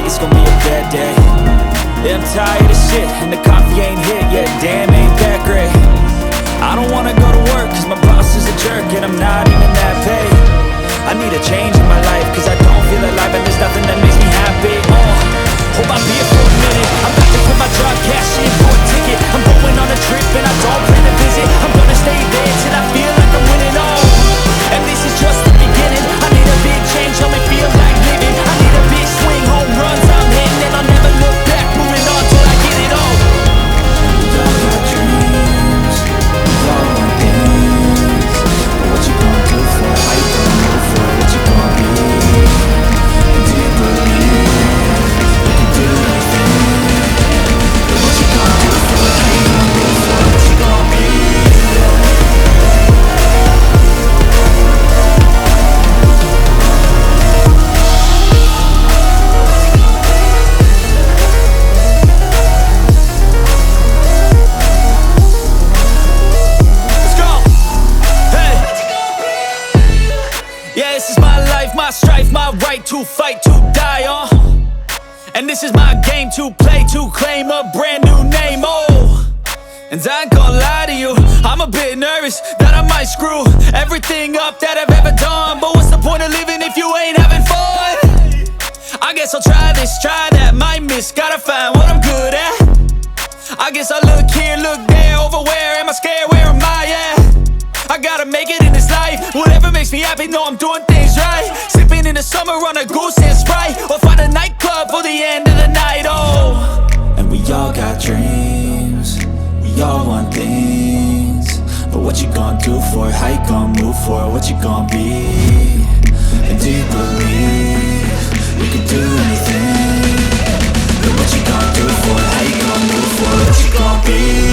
like it's gonna be a bad day. Yeah, I'm tired of shit, and the coffee ain't hit yet. Damn, ain't that great. I don't wanna go to work, cause my boss is a jerk, and I'm not even that paid. I need a change in my life, cause I don't feel alive, and there's nothing that makes me happy. Hold my beer for a minute. I'm about to quit my job, cash in for a ticket. I'm going on a trip, and I don't plan to visit. I'm gonna stay there till I feel like I'm winning all. And this is just the beginning. I need a big change, help me feel like living. I need a big swing, home runs I'm hitting, and I'll never look back, moving on till I get it all. We all got dreams, we all want things, but what you gonna do for it? How you gonna move for it? What you gonna be? And do you believe you can do anything? But what you gonna do for it? How you gonna move for it? What you gonna be? Yeah, this is my life, my strife, my right to fight, to die on. And this is my game to play, to claim a brand new name, oh. And I ain't gonna lie to you, I'm a bit nervous that I might screw everything up that I've ever done. But what's the point of living if you ain't having fun? I guess I'll try this, try that, might miss, gotta find what I'm good at. I guess I look here, look there, over where am I scared, where am I at? I gotta make it in this life. Whatever makes me happy, know I'm doing things right. Sipping in the summer on a goose and Sprite, or find a nightclub for the end of the night, oh. And we all got dreams, we all want things, but what you gonna do for it? How you gonna move for it? What you gonna be? And do you believe you can do anything? But what you gonna do for it? How you gonna move for it? What you gonna be?